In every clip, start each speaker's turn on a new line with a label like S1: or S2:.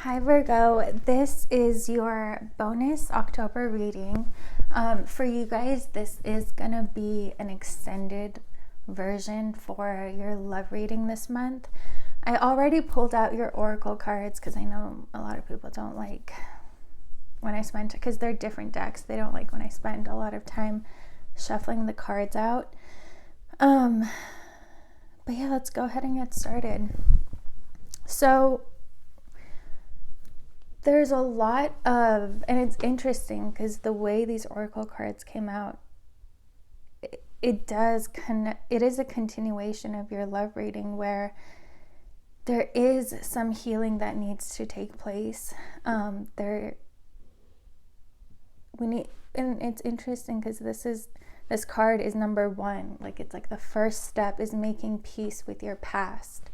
S1: Hi Virgo, this is your bonus October reading. For you guys, this is going to be an extended version for your love reading this month. I already pulled out your oracle cards because I know a lot of people don't like when I spend, because they're different decks, they don't like when I spend a lot of time shuffling the cards out. But yeah, let's go ahead and get started. So there's a lot of, and it's interesting because the way these oracle cards came out, it is a continuation of your love reading where there is some healing that needs to take place. And it's interesting because this card is number one. Like, it's like the first step is making peace with your past.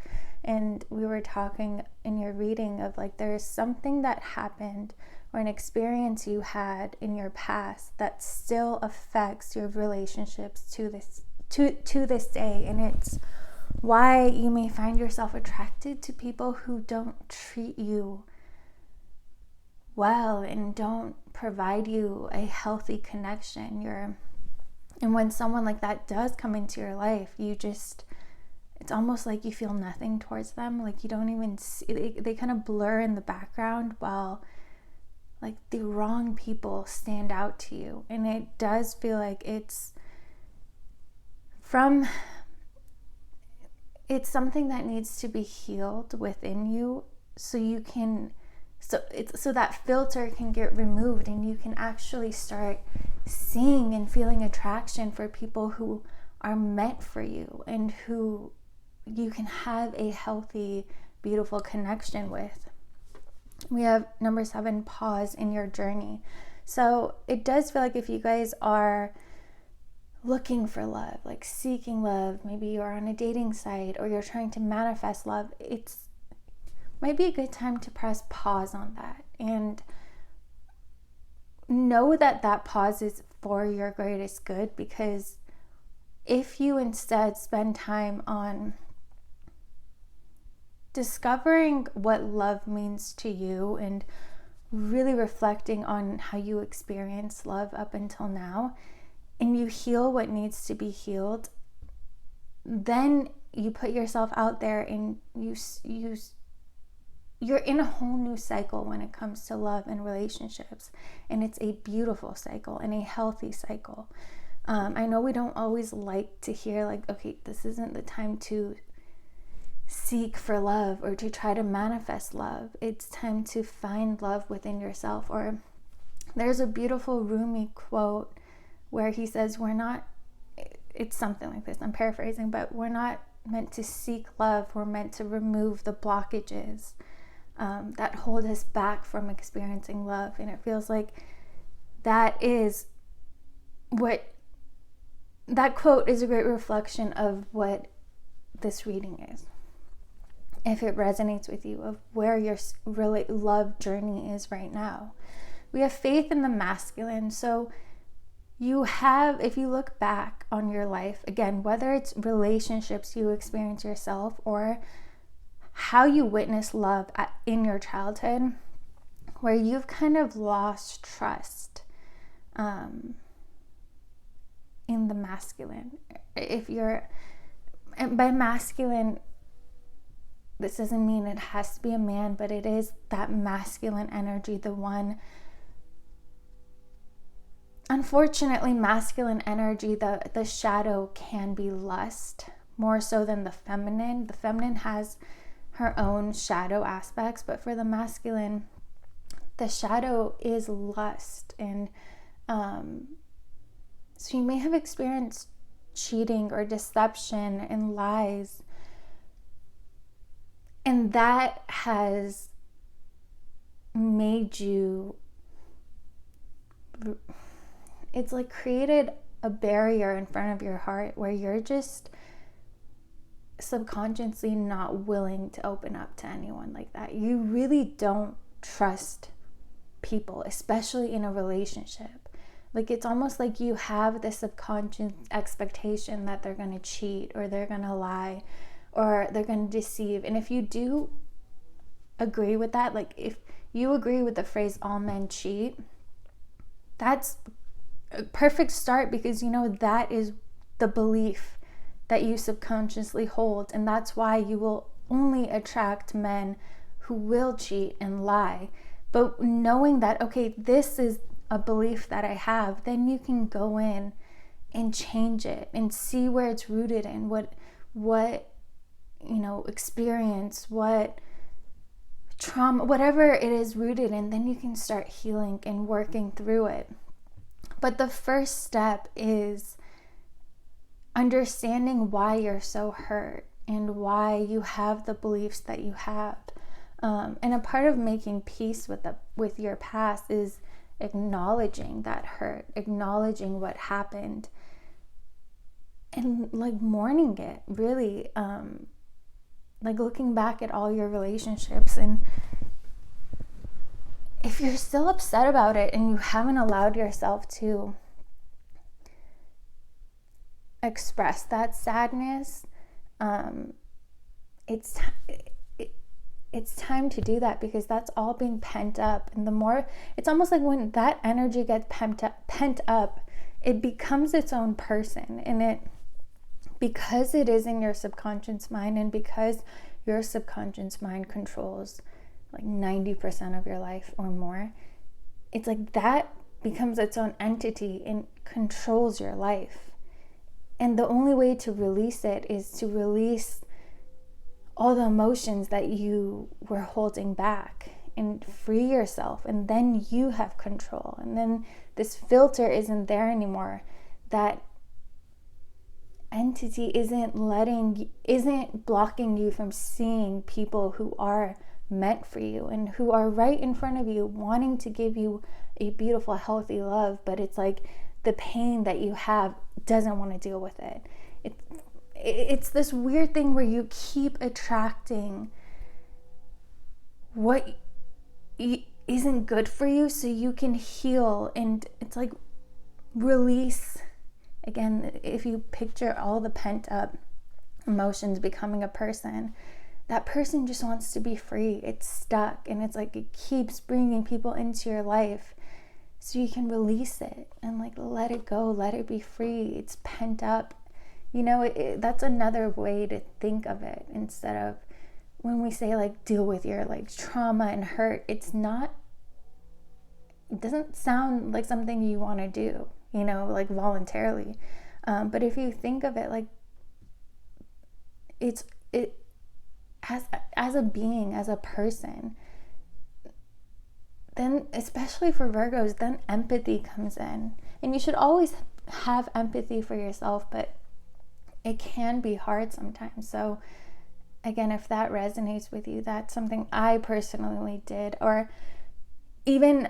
S1: And we were talking in your reading of like, there's something that happened or an experience you had in your past that still affects your relationships to this day. And it's why you may find yourself attracted to people who don't treat you well and don't provide you a healthy connection. And when someone like that does come into your life, it's almost like you feel nothing towards them. Like, you don't even see, they kind of blur in the background while like the wrong people stand out to you. And it does feel like it's something that needs to be healed within you so that filter can get removed and you can actually start seeing and feeling attraction for people who are meant for you and who you can have a healthy, beautiful connection with. We have number 7, pause in your journey. So it does feel like if you guys are looking for love, like seeking love, maybe you're on a dating site or you're trying to manifest love, it's might be a good time to press pause on that and know that pause is for your greatest good. Because if you instead spend time on discovering what love means to you and really reflecting on how you experience love up until now, and you heal what needs to be healed, then you put yourself out there and you're in a whole new cycle when it comes to love and relationships. And it's a beautiful cycle and a healthy cycle. I know we don't always like to hear like, okay, this isn't the time to seek for love or to try to manifest love. It's time to find love within yourself. Or there's a beautiful Rumi quote where he says, it's something like this, I'm paraphrasing, but we're not meant to seek love, we're meant to remove the blockages that hold us back from experiencing love. And it feels like that quote is a great reflection of what this reading is, if it resonates with you, of where your really love journey is right now. We have faith in the masculine. So if you look back on your life, again, whether it's relationships you experience yourself or how you witness love in your childhood, where you've kind of lost trust in the masculine. And by masculine, this doesn't mean it has to be a man, but it is that masculine energy, the one. Unfortunately, masculine energy, the shadow can be lust more so than the feminine. The feminine has her own shadow aspects, but for the masculine, the shadow is lust. And so you may have experienced cheating or deception and lies, and that has made you, it's like created a barrier in front of your heart where you're just subconsciously not willing to open up to anyone like that. You really don't trust people, especially in a relationship. Like, it's almost like you have this subconscious expectation that they're going to cheat or they're going to lie or they're going to deceive. And if you do agree with that, like if you agree with the phrase all men cheat, that's a perfect start, because that is the belief that you subconsciously hold, and that's why you will only attract men who will cheat and lie. But knowing that, okay, this is a belief that I have, then you can go in and change it and see where it's rooted in, what experience, what trauma, whatever it is rooted in, then you can start healing and working through it. But the first step is understanding why you're so hurt and why you have the beliefs that you have. And a part of making peace with your past is acknowledging that hurt, acknowledging what happened, and like mourning it, really. Like looking back at all your relationships, and if you're still upset about it and you haven't allowed yourself to express that sadness, it's time to do that, because that's all being pent up. And the more, it's almost like when that energy gets pent up, it becomes its own person. And because it is in your subconscious mind, and because your subconscious mind controls like 90% of your life or more, it's like that becomes its own entity and controls your life. And the only way to release it is to release all the emotions that you were holding back and free yourself. And then you have control. And then this filter isn't there anymore. That entity isn't blocking you from seeing people who are meant for you and who are right in front of you, wanting to give you a beautiful, healthy love. But it's like the pain that you have doesn't want to deal with it. It's this weird thing where you keep attracting what isn't good for you so you can heal. And it's like release. Again, if you picture all the pent up emotions becoming a person, that person just wants to be free. It's stuck, and it's like it keeps bringing people into your life so you can release it and like let it go, let it be free. It's pent up. That's another way to think of it, instead of when we say like deal with your like trauma and hurt. It doesn't sound like something you want to do, like voluntarily. But if you think of it like it as a being, as a person, then especially for Virgos, then empathy comes in. And you should always have empathy for yourself, but it can be hard sometimes. So again, if that resonates with you, that's something I personally did. Or even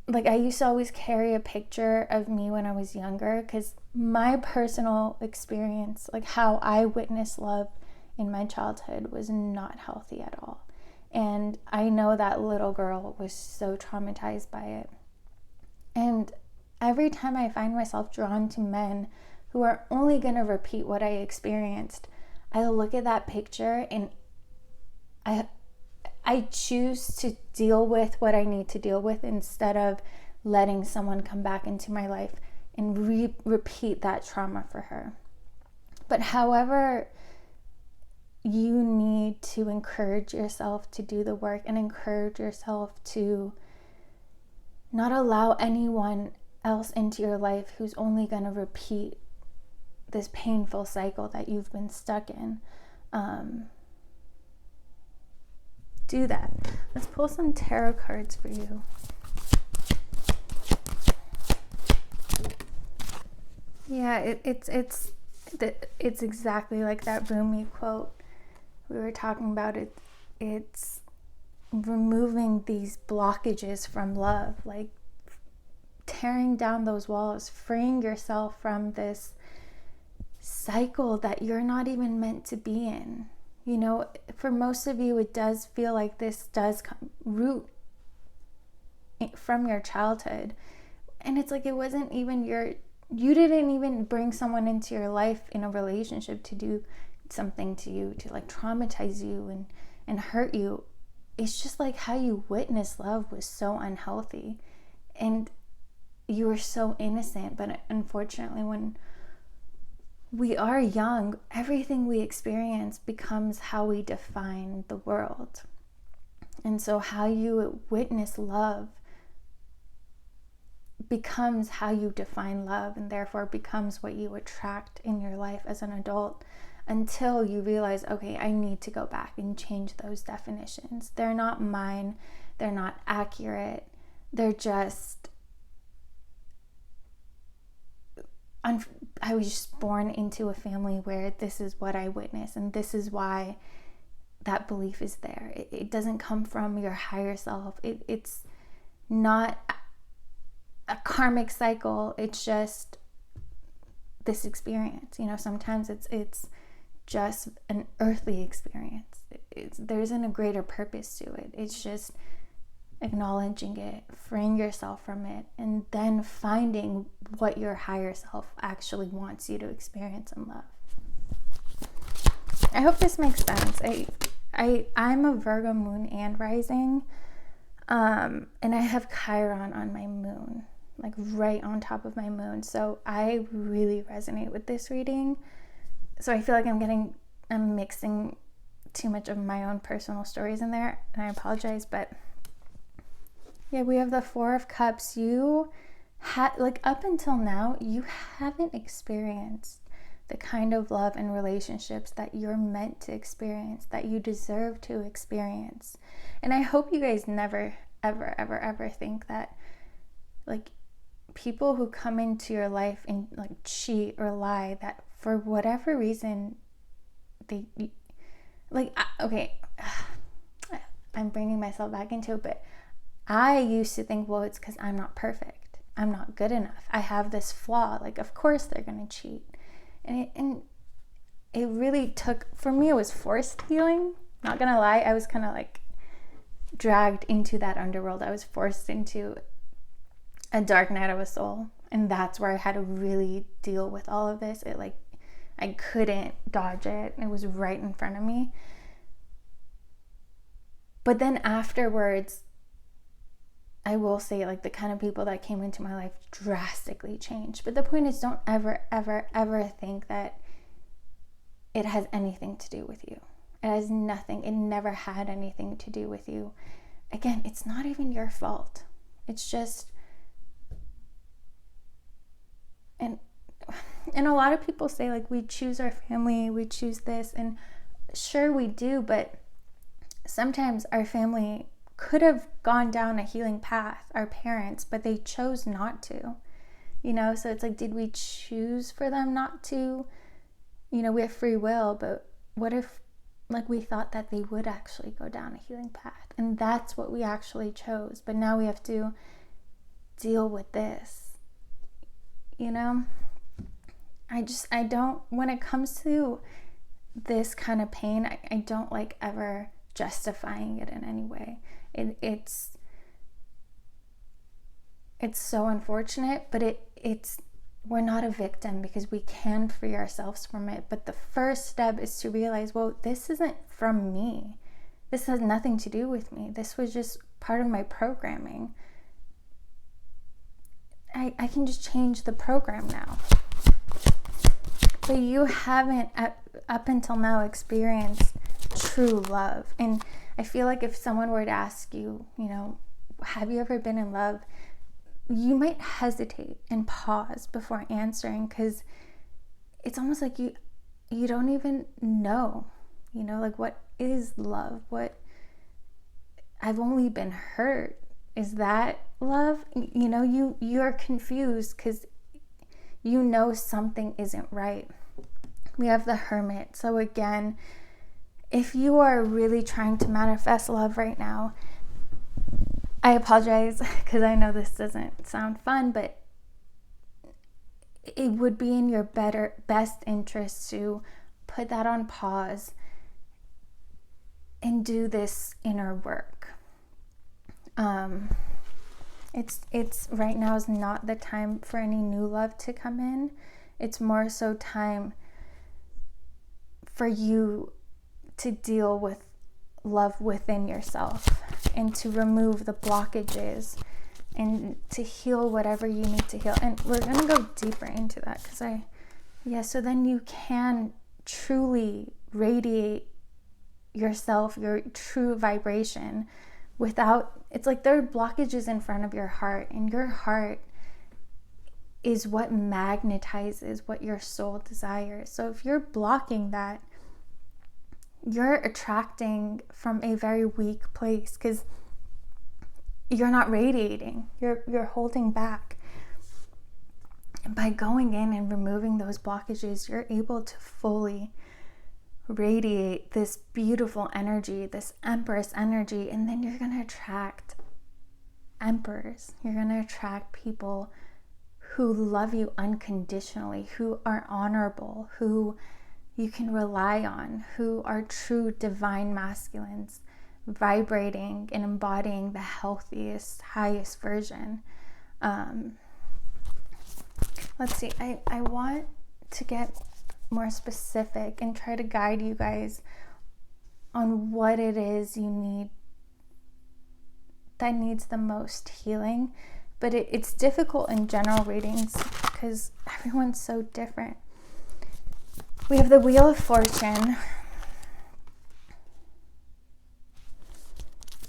S1: like I used to always carry a picture of me when I was younger, because my personal experience, like how I witnessed love in my childhood, was not healthy at all. And I know that little girl was so traumatized by it. And every time I find myself drawn to men who are only going to repeat what I experienced, I look at that picture and I choose to deal with what I need to deal with, instead of letting someone come back into my life and repeat that trauma for her. But however, you need to encourage yourself to do the work, and encourage yourself to not allow anyone else into your life who's only going to repeat this painful cycle that you've been stuck in. Do that. Let's pull some tarot cards for you. Yeah, it's exactly like that Rumi quote we were talking about. It's removing these blockages from love, like tearing down those walls, freeing yourself from this cycle that you're not even meant to be in. For most of you, it does feel like this does root from your childhood. And it's like it wasn't even you didn't even bring someone into your life in a relationship to do something to you, to like traumatize you and hurt you. it's just like how you witnessed love was so unhealthy, and you were so innocent. But unfortunately, when we are young, everything we experience becomes how we define the world. And so how you witness love becomes how you define love, and therefore becomes what you attract in your life as an adult, until you realize, okay, I need to go back and change those definitions. They're not mine. They're not accurate. They're just, I was just born into a family where this is what I witness, and this is why that belief is there. It doesn't come from your higher self. It's not a karmic cycle. It's just this experience. Sometimes it's just an earthly experience. There isn't a greater purpose to it. It's just acknowledging it, freeing yourself from it, and then finding what your higher self actually wants you to experience and love. I hope this makes sense. I'm a Virgo moon and rising, and I have Chiron on my moon, like right on top of my moon. So I really resonate with this reading. So I feel like I'm mixing too much of my own personal stories in there, and I apologize, but yeah, we have the Four of Cups. You up until now, you haven't experienced the kind of love and relationships that you're meant to experience, that you deserve to experience. And I hope you guys never, ever, ever, ever think that, like, people who come into your life and like cheat or lie, that for whatever reason they okay, I'm bringing myself back into it, but I used to think, well, it's because I'm not perfect, I'm not good enough, I have this flaw, like of course they're gonna cheat. And it really took, for me, it was forced healing. Not gonna lie, I was kind of like dragged into that underworld. I was forced into a dark night of a soul, and that's where I had to really deal with all of this. I couldn't dodge it. It was right in front of me. But then afterwards, I will say, like, the kind of people that came into my life drastically changed. But the point is, don't ever, ever, ever think that it has anything to do with you. It has nothing. It never had anything to do with you. Again, it's not even your fault. It's just, and a lot of people say, like, we choose our family, we choose this, and sure we do, but sometimes our family could have gone down a healing path, our parents, but they chose not to, so it's like, did we choose for them not to? We have free will, but what if, like, we thought that they would actually go down a healing path, and that's what we actually chose, but now we have to deal with this, I don't, when it comes to this kind of pain, I don't like ever justifying it in any way. It's so unfortunate, but it's we're not a victim, because we can free ourselves from it. But the first step is to realize, well, this isn't from me. This has nothing to do with me. This was just part of my programming. I can just change the program now. But you haven't, up until now, experienced true love. And I feel like if someone were to ask you, have you ever been in love? You might hesitate and pause before answering, because it's almost like you don't even know, like, what is love? I've only been hurt. Is that love? You're confused because something isn't right. We have the Hermit. So again, if you are really trying to manifest love right now, I apologize, because I know this doesn't sound fun, but it would be in your best interest to put that on pause and do this inner work. It's right now is not the time for any new love to come in. It's more so time for you to deal with love within yourself and to remove the blockages and to heal whatever you need to heal. And we're going to go deeper into that so then you can truly radiate yourself, your true vibration, without, it's like there are blockages in front of your heart, and your heart is what magnetizes what your soul desires. So if you're blocking that, you're attracting from a very weak place, because you're not radiating, you're holding back. And by going in and removing those blockages, you're able to fully radiate this beautiful energy, this empress energy, and then you're going to attract emperors. You're going to attract people who love you unconditionally, who are honorable, who you can rely on, who are true divine masculines, vibrating and embodying the healthiest, highest version. Let's see, I want to get more specific and try to guide you guys on what it is you need that needs the most healing. But it's difficult in general readings because everyone's so different. We have the Wheel of Fortune,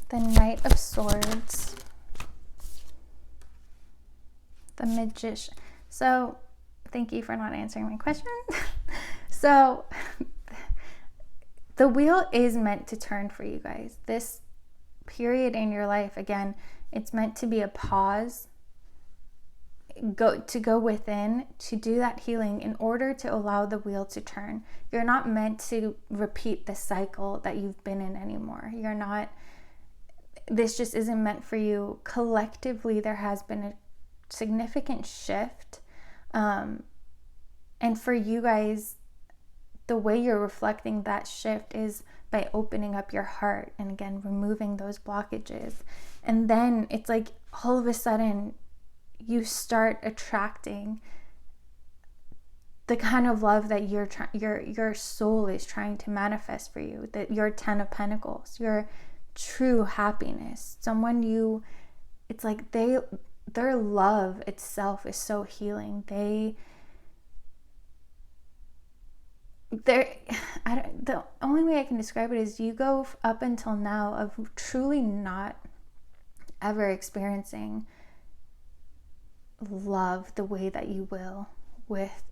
S1: the Knight of Swords, the Magician. So, thank you for not answering my question. So, the wheel is meant to turn for you guys. This period in your life, again, it's meant to be a pause, go within, to do that healing in order to allow the wheel to turn. You're not meant to repeat the cycle that you've been in anymore. You're not, this just isn't meant for you. Collectively, there has been a significant shift. And for you guys, the way you're reflecting that shift is by opening up your heart and, again, removing those blockages. And then it's like all of a sudden you start attracting the kind of love that your soul is trying to manifest for you, that your 10 of Pentacles, your true happiness, someone it's like their love itself is so healing. The only way I can describe it is you go up until now of truly not ever experiencing love the way that you will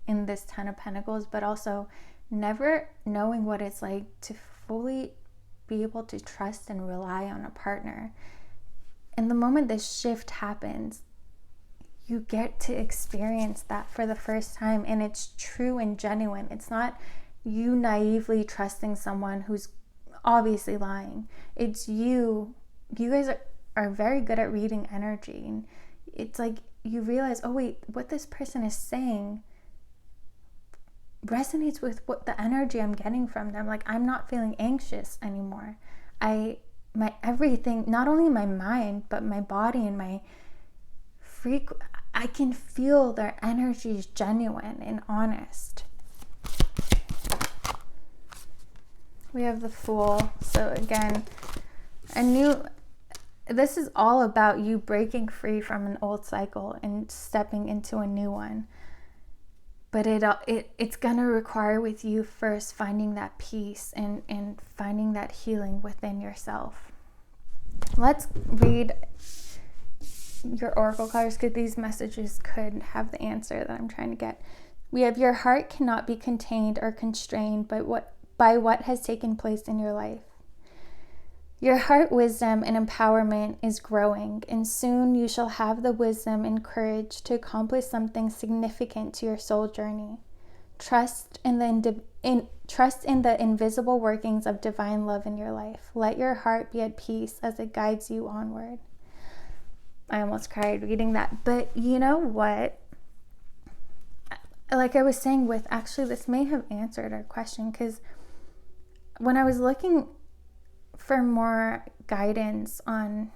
S1: in this 10 of Pentacles, but also never knowing what it's like to fully be able to trust and rely on a partner. And the moment this shift happens, you get to experience that for the first time, and it's true and genuine. It's not you naively trusting someone who's obviously lying. It's you guys are very good at reading energy, and it's like you realize, oh wait, what this person is saying resonates with what the energy I'm getting from them. Like, I'm not feeling anxious anymore. My everything, not only my mind, but my body and my I can feel their energy is genuine and honest. We have the Fool. So again, this is all about you breaking free from an old cycle and stepping into a new one. But it's going to require with you first finding that peace and finding that healing within yourself. Let's read your oracle cards, because these messages could have the answer that I'm trying to get. We have, your heart cannot be contained or constrained by what has taken place in your life. Your heart wisdom and empowerment is growing, and soon you shall have the wisdom and courage to accomplish something significant to your soul journey. Trust in the invisible workings of divine love in your life. Let your heart be at peace as it guides you onward. I almost cried reading that. But you know what? Like I was saying, this may have answered our question, because when I was looking for more guidance on,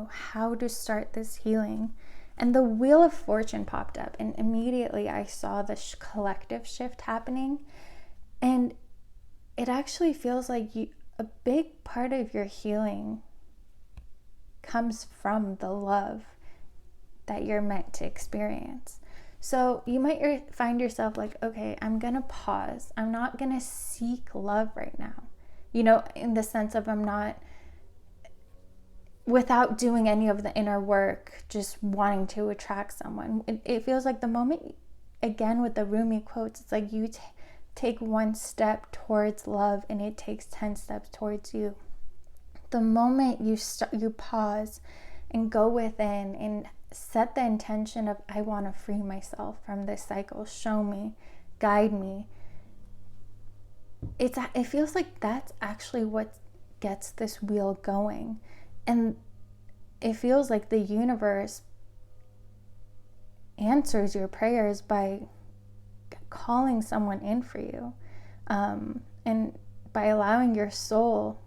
S1: how to start this healing, and the Wheel of Fortune popped up, and immediately I saw the collective shift happening, and it actually feels like a big part of your healing comes from the love that you're meant to experience. So you might find yourself like, okay, I'm gonna pause. I'm not gonna seek love right now. In the sense of I'm not, without doing any of the inner work, just wanting to attract someone. It feels like the moment, again, with the Rumi quotes, it's like you take one step towards love and it takes 10 steps towards you. The moment you pause and go within and set the intention of, I want to free myself from this cycle, show me, guide me. It feels like that's actually what gets this wheel going. And it feels like the universe answers your prayers by calling someone in for you, and by allowing your soul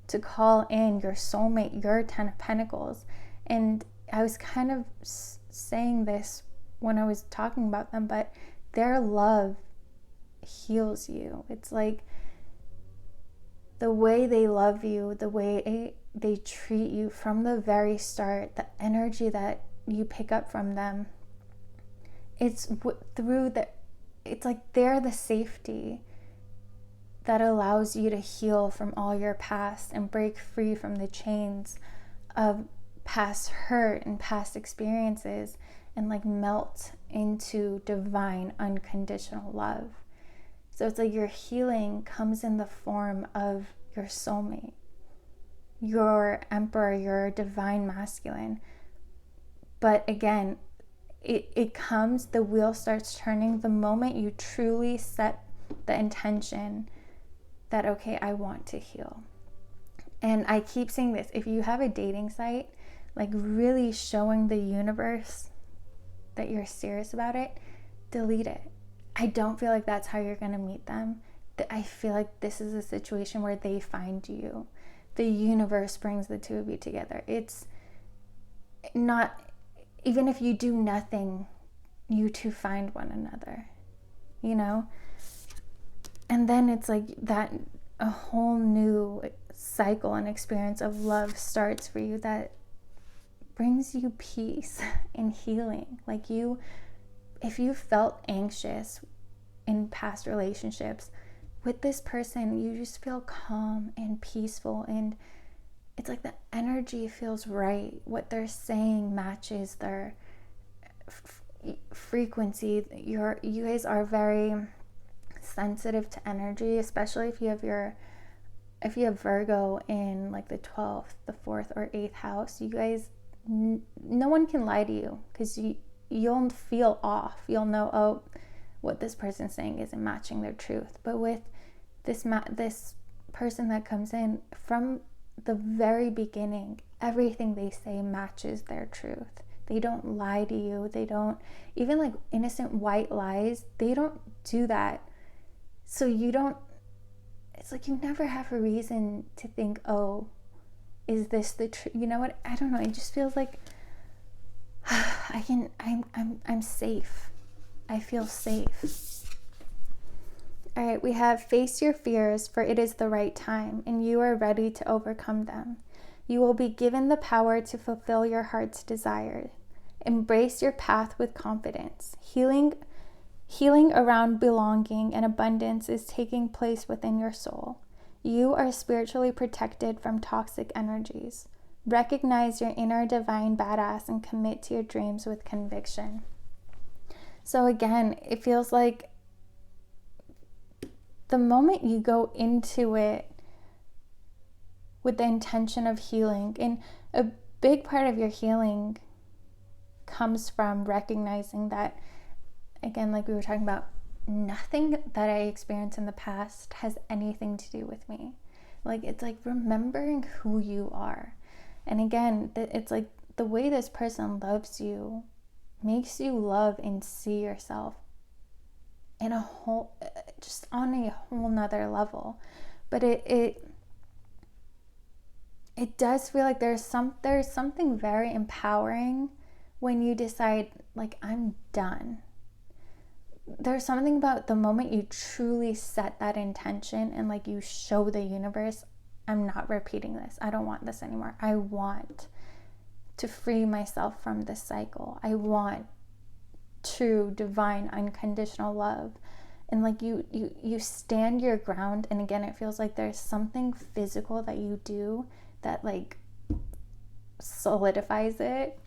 S1: to call in your soulmate, your 10 of Pentacles. And I was kind of saying this when I was talking about them, but their love heals you. It's like the way they love you, the way they treat you from the very start, the energy that you pick up from them, it's like they're the safety that allows you to heal from all your past and break free from the chains of past hurt and past experiences, and like melt into divine unconditional love. So it's like your healing comes in the form of your soulmate, your emperor, your divine masculine. But again, the wheel starts turning the moment you truly set the intention that, okay, I want to heal. And I keep saying this, if you have a dating site, like really showing the universe that you're serious about it, delete it. I don't feel like that's how you're going to meet them. I feel like this is a situation where they find you. The universe brings the two of you together. It's not, even if you do nothing, you two find one another, And then it's like that, a whole new cycle and experience of love starts for you that brings you peace and healing. Like if you felt anxious in past relationships, with this person, you just feel calm and peaceful, and it's like the energy feels right. What they're saying matches their frequency. You guys are very sensitive to energy, especially if you have Virgo in like the 12th, the 4th, or 8th house. You guys, no one can lie to you, because you'll feel off. You'll know, oh, what this person's saying isn't matching their truth. But with this person that comes in, from the very beginning, everything they say matches their truth. They don't lie to you. They don't, even like innocent white lies, they don't do that. So it's like you never have a reason to think, oh, is this the truth? You know what? I don't know. It just feels like I'm safe. I feel safe. All right, we have face your fears, for it is the right time, and you are ready to overcome them. You will be given the power to fulfill your heart's desire. Embrace your path with confidence. Healing around belonging and abundance is taking place within your soul. You are spiritually protected from toxic energies. Recognize your inner divine badass and commit to your dreams with conviction. So again, it feels like the moment you go into it with the intention of healing, and a big part of your healing comes from recognizing that, again, like we were talking about, nothing that I experienced in the past has anything to do with me. Like, it's like remembering who you are. And again, it's like the way this person loves you makes you love and see yourself in just on a whole nother level. But it does feel like there's something very empowering when you decide, like, I'm done. there's something about the moment you truly set that intention and like you show the universe, I'm not repeating this. I don't want this anymore. I want to free myself from this cycle. I want true, divine, unconditional love. And like you stand your ground, and again, it feels like there's something physical that you do that like solidifies it.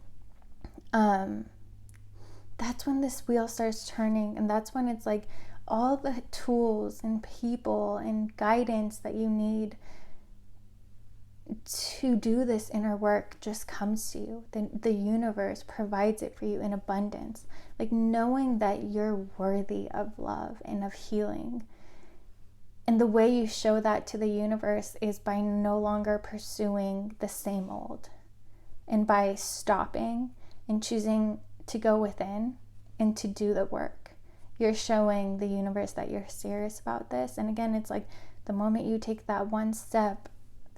S1: That's when this wheel starts turning, and that's when it's like all the tools and people and guidance that you need to do this inner work just comes to you. The universe provides it for you in abundance. Like knowing that you're worthy of love and of healing. And the way you show that to the universe is by no longer pursuing the same old, and by stopping and choosing to go within and to do the work. You're showing the universe that you're serious about this. And again, it's like the moment you take that one step,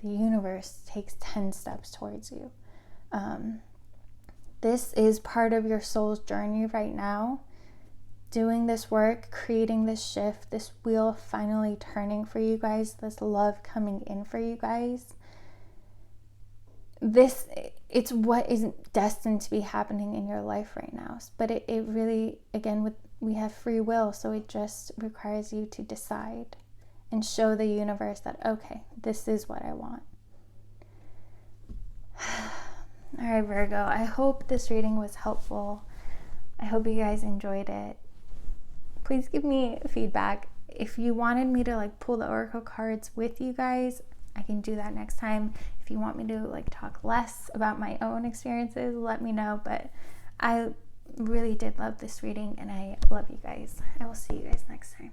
S1: the universe takes 10 steps towards you. This is part of your soul's journey right now. Doing this work, creating this shift, this wheel finally turning for you guys, this love coming in for you guys. It's what is destined to be happening in your life right now. But it really, again, we have free will, so it just requires you to decide and show the universe that, okay, this is what I want. All right, Virgo, I hope this reading was helpful. I hope you guys enjoyed it. Please give me feedback. If you wanted me to like pull the oracle cards with you guys, I can do that next time. If you want me to like talk less about my own experiences, let me know. But I really did love this reading, and I love you guys. I will see you guys next time.